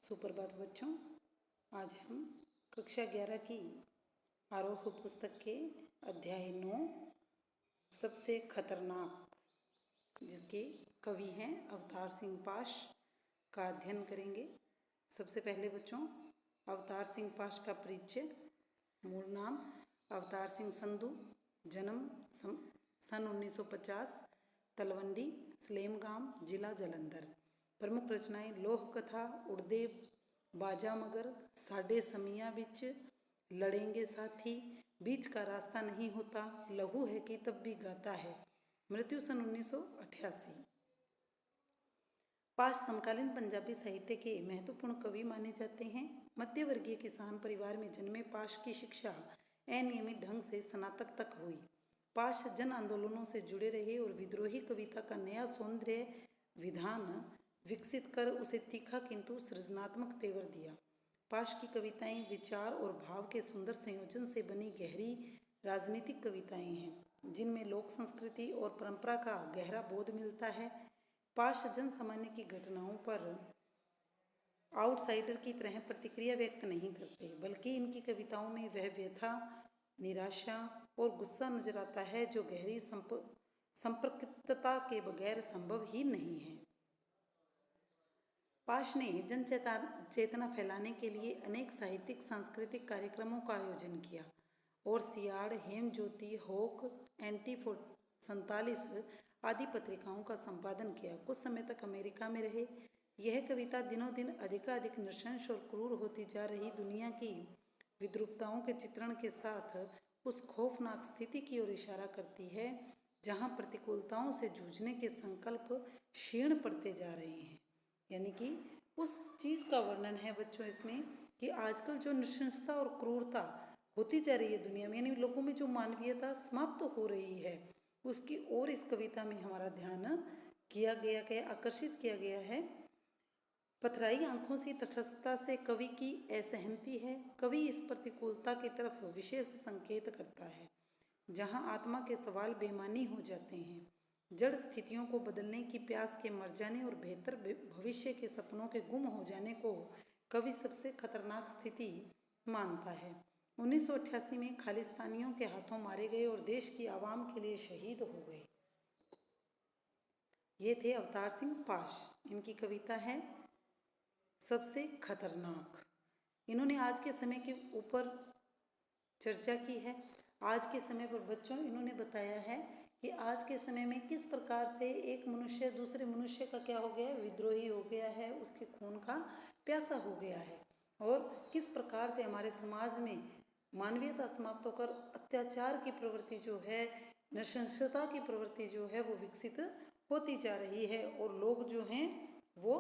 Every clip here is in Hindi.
सुप्रभात बच्चों। आज हम कक्षा 11 की आरोह पुस्तक के अध्याय 9 सबसे खतरनाक, जिसके कवि हैं अवतार सिंह पाश, का अध्ययन करेंगे। सबसे पहले बच्चों, अवतार सिंह पाश का परिचय। मूल नाम अवतार सिंह संधू, जन्म सन 1950, तलवंडी सलेम गांव, जिला जालंधर। प्रमुख रचनाएं लोह कथा, उड़दे बाजा मगर, साडे समिया बिच, लड़ेंगे साथी, बीच का रास्ता नहीं होता, लहू है कि तब भी गाता है। मृत्यु सन 1988। पाश समकालीन पंजाबी साहित्य के महत्वपूर्ण कवि माने जाते हैं। मध्य वर्गीय किसान परिवार में जन्मे पाश की शिक्षा अनियमित ढंग से स्नातक तक हुई। पाश जन आंदोलनों से जुड़े रहे और विद्रोही कविता का नया सौंदर्य विधान विकसित कर उसे तीखा किंतु सृजनात्मक तेवर दिया। पाश की कविताएं विचार और भाव के सुंदर संयोजन से बनी गहरी राजनीतिक कविताएं हैं, जिनमें लोक संस्कृति और परंपरा का गहरा बोध मिलता है। पाश जन सामान्य की घटनाओं पर आउटसाइडर की तरह प्रतिक्रिया व्यक्त नहीं करते, बल्कि इनकी कविताओं में वह व्यथा, निराशा और गुस्सा नजर आता है जो गहरी संपर्कितता के बगैर संभव ही नहीं है। पाश ने जन चेतना फैलाने के लिए अनेक साहित्यिक सांस्कृतिक कार्यक्रमों का आयोजन किया और सियाड़, हेम ज्योति, होक, एंटी-47 आदि पत्रिकाओं का संपादन किया। कुछ समय तक अमेरिका में रहे। यह कविता दिनों दिन अधिकाधिक नृशंस और क्रूर होती जा रही दुनिया की विद्रूपताओं के चित्रण के साथ उस खौफनाक स्थिति की ओर इशारा करती है जहां प्रतिकूलताओं से जूझने के संकल्प क्षीण पड़ते जा रहे हैं। यानी कि उस चीज़ का वर्णन है बच्चों इसमें कि आजकल जो नृशंसता और क्रूरता होती जा रही है दुनिया में, यानी लोगों में जो मानवीयता समाप्त हो रही है, उसकी ओर इस कविता में हमारा ध्यान आकर्षित किया गया है। पथराई आंखों से तटस्थता से कवि की असहमति है। कवि इस प्रतिकूलता की तरफ विशेष संकेत करता है जहां आत्मा के सवाल बेमानी हो जाते हैं। जड़ स्थितियों को बदलने की प्यास के मर जाने और बेहतर भविष्य के सपनों के गुम हो जाने को कवि सबसे खतरनाक स्थिति मानता है। 1988 में खालिस्तानियों के हाथों मारे गए और देश की आवाम के लिए शहीद हो गए। ये थे अवतार सिंह पाश। इनकी कविता है सबसे खतरनाक। इन्होंने आज के समय के ऊपर चर्चा की है। आज के समय पर बच्चों इन्होंने बताया है कि आज के समय में किस प्रकार से एक मनुष्य दूसरे मनुष्य का क्या हो गया है, विद्रोही हो गया है, उसके खून का प्यासा हो गया है, और किस प्रकार से हमारे समाज में मानवीयता समाप्त होकर अत्याचार की प्रवृत्ति जो है, नृशंसता की प्रवृत्ति जो है वो विकसित होती जा रही है और लोग जो हैं वो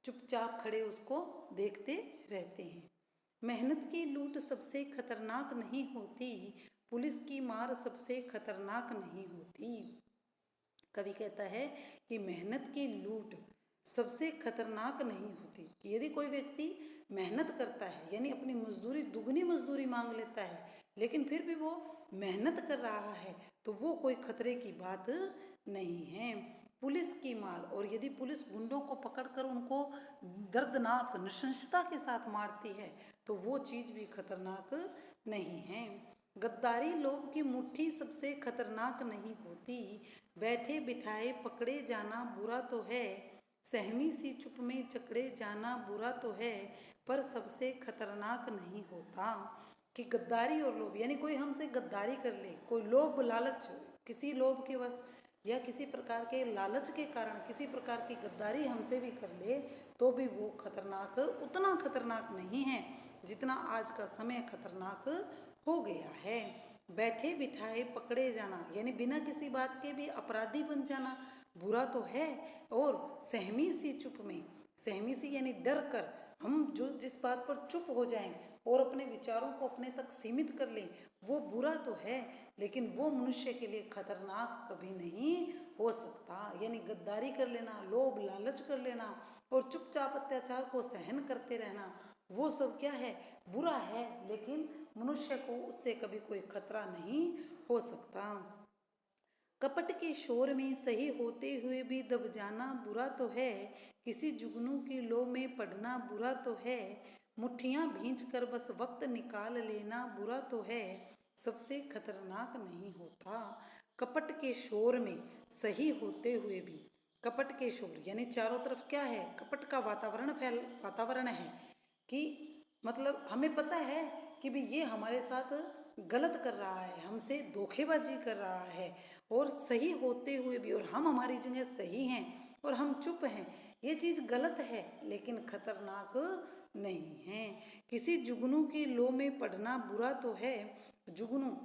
चुपचाप खड़े उसको देखते रहते हैं। मेहनत की लूट सबसे खतरनाक नहीं होती, पुलिस की मार सबसे खतरनाक नहीं होती। कवि कहता है कि मेहनत की लूट सबसे खतरनाक नहीं होती। यदि कोई व्यक्ति मेहनत करता है, यानी अपनी मजदूरी दुगनी मजदूरी मांग लेता है, लेकिन फिर भी वो मेहनत कर रहा है, तो वो कोई खतरे की बात नहीं है। पुलिस की मार, और यदि पुलिस गुंडों को पकड़कर उनको दर्दनाक नृशंसता के साथ मारती है, तो वो चीज़ भी खतरनाक नहीं है। गद्दारी लोभ की मुट्ठी सबसे खतरनाक नहीं होती, बैठे बिठाए पकड़े जाना बुरा तो है, सहमी सी चुप में जकड़े जाना बुरा तो है, पर सबसे खतरनाक नहीं होता। कि गद्दारी और लोभ, यानी कोई हमसे गद्दारी कर ले, कोई लोभ लालच, किसी लोभ के वश या किसी प्रकार के लालच के कारण किसी प्रकार की गद्दारी हमसे भी कर ले, तो भी वो खतरनाक उतना खतरनाक नहीं है जितना आज का समय खतरनाक हो गया है। बैठे बिठाए पकड़े जाना, यानी बिना किसी बात के भी अपराधी बन जाना बुरा तो है, और सहमी सी चुप में, सहमी सी यानी डर कर हम जो जिस बात पर चुप हो जाएं और अपने विचारों को अपने तक सीमित कर लें, वो बुरा तो है, लेकिन वो मनुष्य के लिए खतरनाक कभी नहीं हो सकता। यानी गद्दारी कर लेना, लोभ लालच कर लेना और चुपचाप अत्याचार को सहन करते रहना, वो सब क्या है, बुरा है, लेकिन मनुष्य को उससे कभी कोई खतरा नहीं हो सकता। कपट के शोर में सही होते हुए भी दब जाना बुरा तो है, किसी जुगनू की लो में पढ़ना बुरा तो है, मुट्ठियाँ भींच कर बस वक्त निकाल लेना बुरा तो है, सबसे खतरनाक नहीं होता कपट के शोर में सही होते हुए भी। कपट के शोर यानी चारों तरफ क्या है, कपट का वातावरण है कि मतलब हमें पता है कि भाई ये हमारे साथ गलत कर रहा है, हमसे धोखेबाजी कर रहा है, और सही होते हुए भी, और हम हमारी जगह सही हैं और हम चुप हैं, ये चीज़ गलत है लेकिन खतरनाक नहीं है। किसी जुगनू की लो में पढ़ना बुरा तो है, जुगनू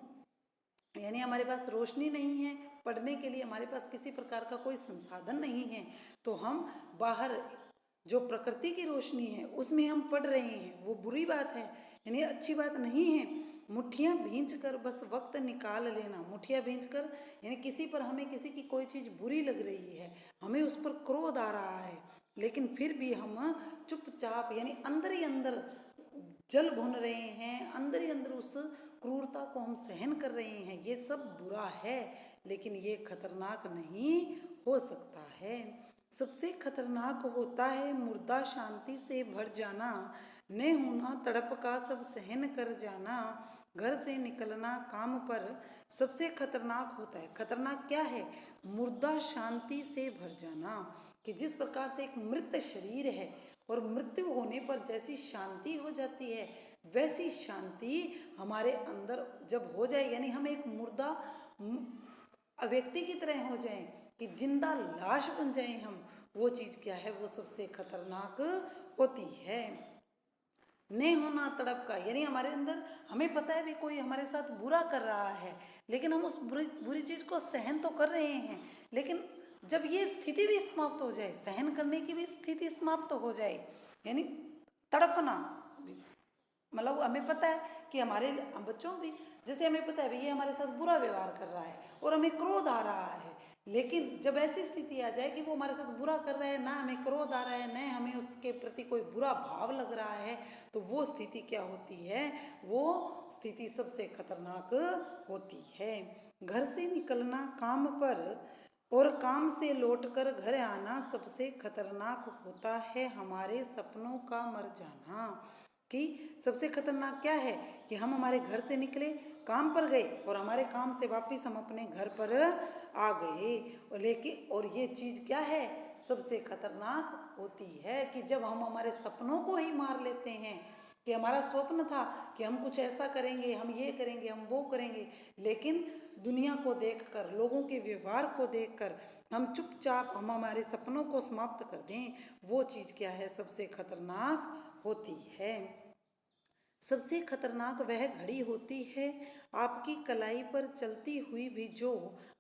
यानी हमारे पास रोशनी नहीं है, पढ़ने के लिए हमारे पास किसी प्रकार का कोई संसाधन नहीं है, तो हम बाहर जो प्रकृति की रोशनी है उसमें हम पढ़ रहे हैं, वो बुरी बात है, यानी अच्छी बात नहीं है। मुट्ठियाँ भींच कर बस वक्त निकाल लेना, मुट्ठियाँ भींच कर यानी किसी पर हमें किसी की कोई चीज़ बुरी लग रही है, हमें उस पर क्रोध आ रहा है, लेकिन फिर भी हम चुपचाप यानी अंदर ही अंदर जल भुन रहे हैं, अंदर ही अंदर उस क्रूरता को हम सहन कर रहे हैं, ये सब बुरा है लेकिन ये खतरनाक नहीं हो सकता है। सबसे खतरनाक होता है मुर्दा शांति से भर जाना, न होना तड़प का सब सहन कर जाना, घर से निकलना काम पर सबसे खतरनाक होता है। खतरनाक क्या है, मुर्दा शांति से भर जाना, कि जिस प्रकार से एक मृत शरीर है और मृत्यु होने पर जैसी शांति हो जाती है, वैसी शांति हमारे अंदर जब हो जाए, यानी हम एक मुर्दा व्यक्ति की तरह हो जाएं, कि जिंदा लाश बन जाएं हम, वो चीज़ क्या है, वो सबसे खतरनाक होती है। नहीं होना तड़प का यानी हमारे अंदर हमें पता है भी कोई हमारे साथ बुरा कर रहा है, लेकिन हम उस बुरी चीज़ को सहन तो कर रहे हैं, लेकिन जब ये स्थिति भी समाप्त हो जाए, सहन करने की भी स्थिति समाप्त हो जाए, यानी तड़फना, मतलब हमें पता है कि हमारे बच्चों भी जैसे हमें पता है भाई ये हमारे साथ बुरा व्यवहार कर रहा है और हमें क्रोध आ रहा है, लेकिन जब ऐसी स्थिति आ जाए कि वो हमारे साथ बुरा कर रहा है, ना हमें क्रोध आ रहा है, न हमें उसके प्रति कोई बुरा भाव लग रहा है, तो वो स्थिति क्या होती है, वो स्थिति सबसे खतरनाक होती है। घर से निकलना काम पर और काम से लौटकर घर आना सबसे खतरनाक होता है, हमारे सपनों का मर जाना। कि सबसे खतरनाक क्या है कि हम हमारे घर से निकले, काम पर गए और हमारे काम से वापस हम अपने घर पर आ गए, और ये चीज़ क्या है, सबसे खतरनाक होती है कि जब हम हमारे सपनों को ही मार लेते हैं, कि हमारा स्वप्न था कि हम कुछ ऐसा करेंगे, हम ये करेंगे, हम वो करेंगे, लेकिन दुनिया को देखकर, लोगों के व्यवहार को देखकर हम चुपचाप हम हमारे सपनों को समाप्त कर दें, वो चीज़ क्या है, सबसे खतरनाक होती है। सबसे खतरनाक वह घड़ी होती है आपकी कलाई पर चलती हुई भी जो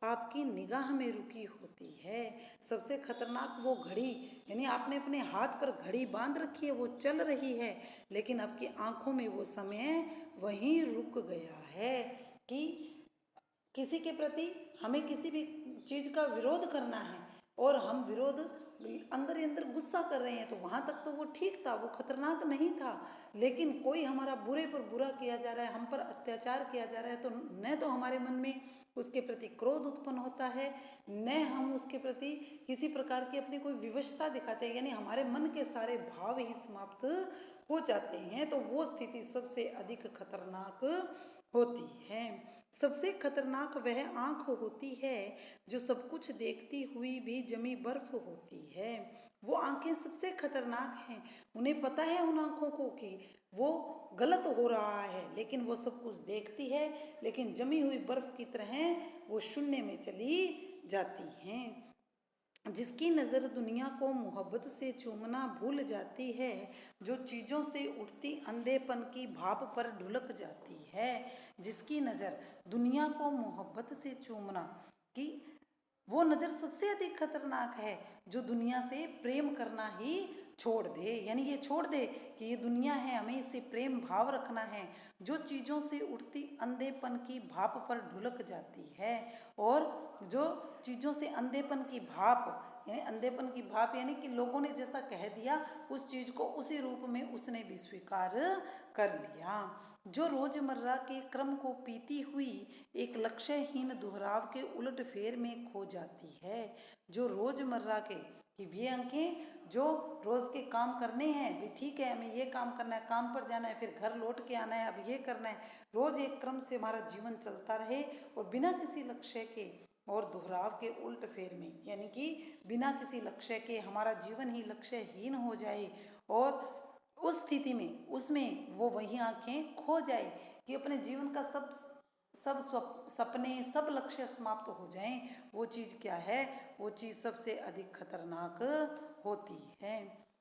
आपकी निगाह में रुकी होती है। सबसे खतरनाक वो घड़ी, यानी आपने अपने हाथ पर घड़ी बांध रखी है, वो चल रही है, लेकिन आपकी आंखों में वो समय वहीं रुक गया है। कि किसी के प्रति हमें किसी भी चीज़ का विरोध करना है और हम विरोध अंदर ही अंदर गुस्सा कर रहे हैं, तो वहाँ तक तो वो ठीक था, वो खतरनाक नहीं था, लेकिन कोई हमारा बुरे पर बुरा किया जा रहा है, हम पर अत्याचार किया जा रहा है, तो न तो हमारे मन में उसके प्रति क्रोध उत्पन्न होता है, न हम उसके प्रति किसी प्रकार की अपनी कोई विवशता दिखाते हैं, यानी हमारे मन के सारे भाव ही समाप्त हो जाते हैं, तो वो स्थिति सबसे अधिक खतरनाक होती है। सबसे खतरनाक वह आंख होती है जो सब कुछ देखती हुई भी जमी बर्फ होती है। वो आंखें सबसे खतरनाक हैं, उन्हें पता है उन आंखों को कि वो गलत हो रहा है, लेकिन वो सब कुछ देखती है, लेकिन जमी हुई बर्फ की तरह वो शून्य में चली जाती हैं। जिसकी नज़र दुनिया को मोहब्बत से चूमना भूल जाती है, जो चीज़ों से उठती अंधेपन की भाप पर ढुलक जाती है। जिसकी नज़र दुनिया को मोहब्बत से चूमना, कि वो नज़र सबसे अधिक खतरनाक है जो दुनिया से प्रेम करना ही छोड़ दे, यानी ये छोड़ दे कि ये दुनिया है, हमें इससे प्रेम भाव रखना है, जो चीज़ों से उठती अंधेपन की भाप पर ढुलक जाती है, और जो चीज़ों से अंधेपन की भाप, यानी अंधेपन की भाप यानी कि लोगों ने जैसा कह दिया उस चीज़ को उसी रूप में उसने भी स्वीकार कर लिया। जो रोजमर्रा के क्रम को पीती हुई एक लक्ष्यहीन दोहराव के उलट फेर में खो जाती है, जो रोजमर्रा के कि ये आंखें जो रोज़ के काम करने हैं भी, ठीक है हमें ये काम करना है, काम पर जाना है, फिर घर लौट के आना है, अब ये करना है, रोज़ एक क्रम से हमारा जीवन चलता रहे और बिना किसी लक्ष्य के और दोहराव के उल्ट फेर में, यानी कि बिना किसी लक्ष्य के हमारा जीवन ही लक्ष्यहीन हो जाए और उस स्थिति में उसमें वो वही आंखें खो जाए कि अपने जीवन का सब सपने सब लक्ष्य समाप्त हो जाएं, वो चीज़ क्या है, वो चीज़ सबसे अधिक खतरनाक होती है।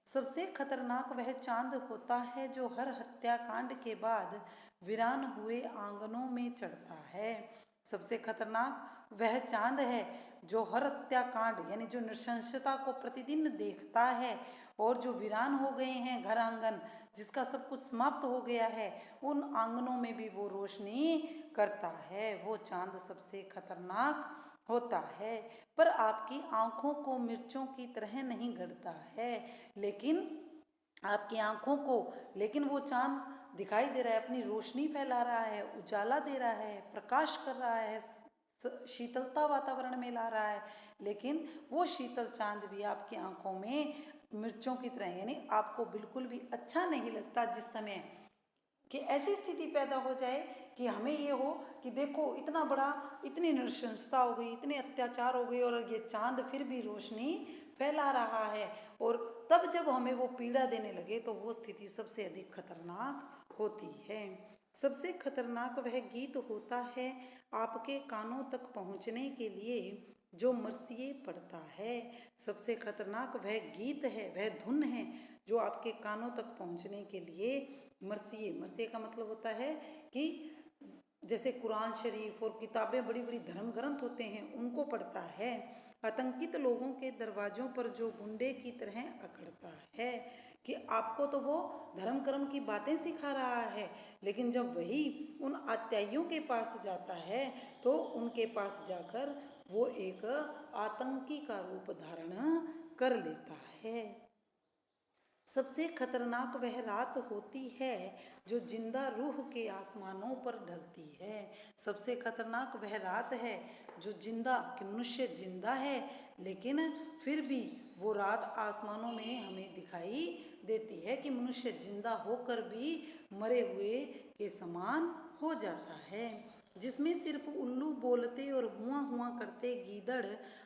सबसे खतरनाक वह चांद होता है जो हर हत्याकांड के बाद वीरान हुए आंगनों में चढ़ता है। सबसे खतरनाक वह चांद है जो हर हत्याकांड यानी जो नृशंसता को प्रतिदिन देखता है और जो वीरान हो गए हैं घर आंगन, जिसका सब कुछ समाप्त हो गया है, उन आंगनों में भी वो रोशनी करता है। वो चांद सबसे खतरनाक होता है, पर आपकी आंखों को मिर्चों की तरह नहीं गड़ता है, लेकिन आपकी आंखों को लेकिन वो चांद दिखाई दे रहा है, अपनी रोशनी फैला रहा है, उजाला दे रहा है, प्रकाश कर रहा है, शीतलता वातावरण में ला रहा है, लेकिन वो शीतल चांद भी आपकी आंखों में मिर्चों की तरह यानी आपको बिल्कुल भी अच्छा नहीं लगता। जिस समय कि ऐसी स्थिति पैदा हो जाए कि हमें ये हो कि देखो इतना बड़ा, इतनी नृशंसता हो गई, इतने अत्याचार हो गए और ये चांद फिर भी रोशनी फैला रहा है, और तब जब हमें वो पीड़ा देने लगे तो वो स्थिति सबसे अधिक खतरनाक होती है। सबसे खतरनाक वह गीत होता है आपके कानों तक पहुंचने के लिए जो मरसिए पड़ता है। सबसे खतरनाक वह गीत है, वह धुन है जो आपके कानों तक पहुंचने के लिए मरसिए, मरसिए का मतलब होता है कि जैसे कुरान शरीफ और किताबें बड़ी बड़ी धर्म ग्रंथ होते हैं उनको पढ़ता है, आतंकित लोगों के दरवाजों पर जो गुंडे की तरह अकड़ता है कि आपको तो वो धर्म कर्म की बातें सिखा रहा है, लेकिन जब वही उन आत्याइयों के पास जाता है तो उनके पास जाकर वो एक आतंकी का रूप धारण कर लेता है। सबसे खतरनाक वह रात होती है जो जिंदा रूह के आसमानों पर ढलती है। सबसे खतरनाक वह रात है जो जिंदा कि मनुष्य जिंदा है, लेकिन फिर भी वो रात आसमानों में हमें दिखाई देती है कि मनुष्य जिंदा होकर भी मरे हुए के समान हो जाता है, जिसमें सिर्फ उल्लू बोलते और हुआ हुआ करते गीदड़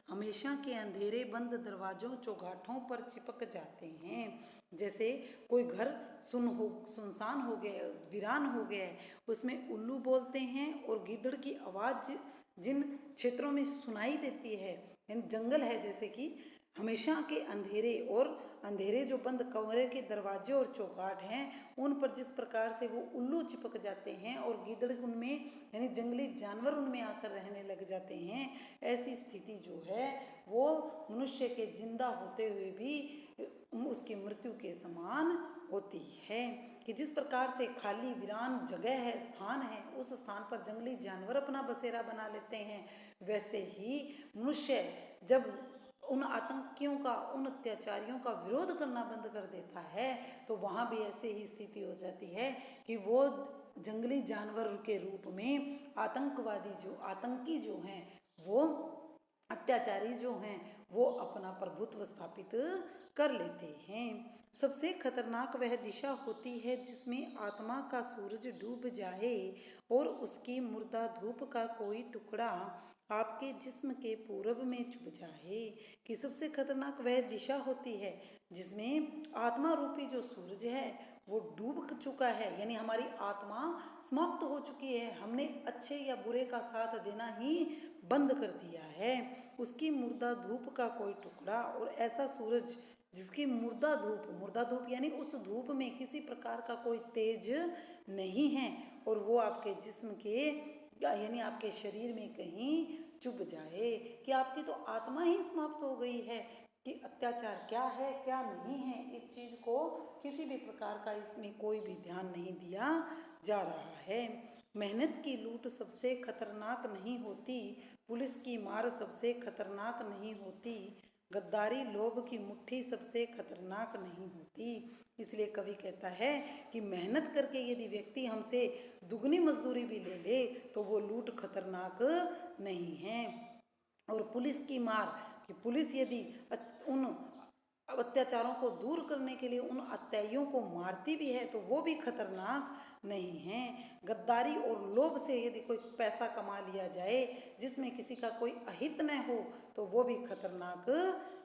हमेशा के अंधेरे बंद दरवाजों चौगाठों पर चिपक जाते हैं। जैसे कोई घर सुनसान हो गया, वीरान हो गया है, उसमें उल्लू बोलते हैं और गीदड़ की आवाज़ जिन क्षेत्रों में सुनाई देती है, यानी जंगल है जैसे कि, हमेशा के अंधेरे और अंधेरे जो बंद कमरे के दरवाजे और चौकाट हैं उन पर जिस प्रकार से वो उल्लू चिपक जाते हैं और गीदड़ उनमें यानी जंगली जानवर उनमें आकर रहने लग जाते हैं, ऐसी स्थिति जो है वो मनुष्य के जिंदा होते हुए भी उसकी मृत्यु के समान होती है। कि जिस प्रकार से खाली वीरान जगह है, स्थान है, उस स्थान पर जंगली जानवर अपना बसेरा बना लेते हैं, वैसे ही मनुष्य जब उन आतंकियों का, उन अत्याचारियों का विरोध करना बंद कर देता है तो वहाँ भी ऐसे ही स्थिति हो जाती है कि वो जंगली जानवर के रूप में आतंकी जो हैं, वो अत्याचारी जो हैं, वो अपना प्रभुत्व स्थापित कर लेते हैं। सबसे खतरनाक वह दिशा होती है जिसमें आत्मा का सूरज डूब जाए और उसकी मुर्दा धूप का कोई टुकड़ा आपके जिस्म के पूरब में चुभ जाए। कि सबसे खतरनाक वह दिशा होती है जिसमें आत्मा रूपी जो सूरज है वो डूब चुका है, यानी हमारी आत्मा समाप्त हो चुकी है, हमने अच्छे या बुरे का साथ देना ही बंद कर दिया है। उसकी मुर्दा धूप का कोई टुकड़ा और ऐसा सूरज जिसकी मुर्दा धूप यानी उस धूप में किसी प्रकार का कोई तेज नहीं है और वो आपके जिस्म के यानी आपके शरीर में कहीं चुभ जाए, कि आपकी तो आत्मा ही समाप्त हो गई है, कि अत्याचार क्या है क्या नहीं है इस चीज़ को किसी भी प्रकार का इसमें कोई भी ध्यान नहीं दिया जा रहा है। मेहनत की लूट सबसे खतरनाक नहीं होती, पुलिस की मार सबसे खतरनाक नहीं होती, गद्दारी लोभ की मुट्ठी सबसे खतरनाक नहीं होती। इसलिए कवि कहता है कि मेहनत करके यदि व्यक्ति हमसे दुगनी मजदूरी भी ले ले तो वो लूट खतरनाक नहीं है। और पुलिस की मार, कि पुलिस यदि उन अत्याचारों को दूर करने के लिए उन अत्याइयों को मारती भी है तो वो भी खतरनाक नहीं है। गद्दारी और लोभ से यदि कोई पैसा कमा लिया जाए जिसमें किसी का कोई अहित न हो तो वो भी खतरनाक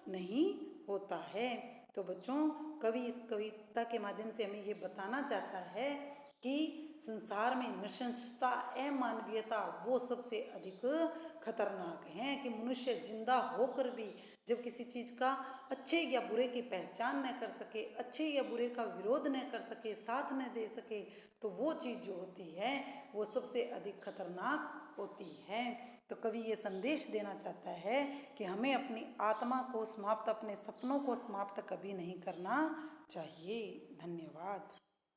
नहीं होता है। तो बच्चों, कवि इस कविता के माध्यम से हमें ये बताना चाहता है कि संसार में नृशंसता, अमानवीयता वो सबसे अधिक खतरनाक हैं। कि मनुष्य जिंदा होकर भी जब किसी चीज़ का अच्छे या बुरे की पहचान न कर सके, अच्छे या बुरे का विरोध न कर सके, साथ न दे सके, तो वो चीज़ जो होती है वो सबसे अधिक खतरनाक होती है। तो कवि ये संदेश देना चाहता है कि हमें अपनी आत्मा को समाप्त, अपने सपनों को समाप्त कभी नहीं करना चाहिए। धन्यवाद।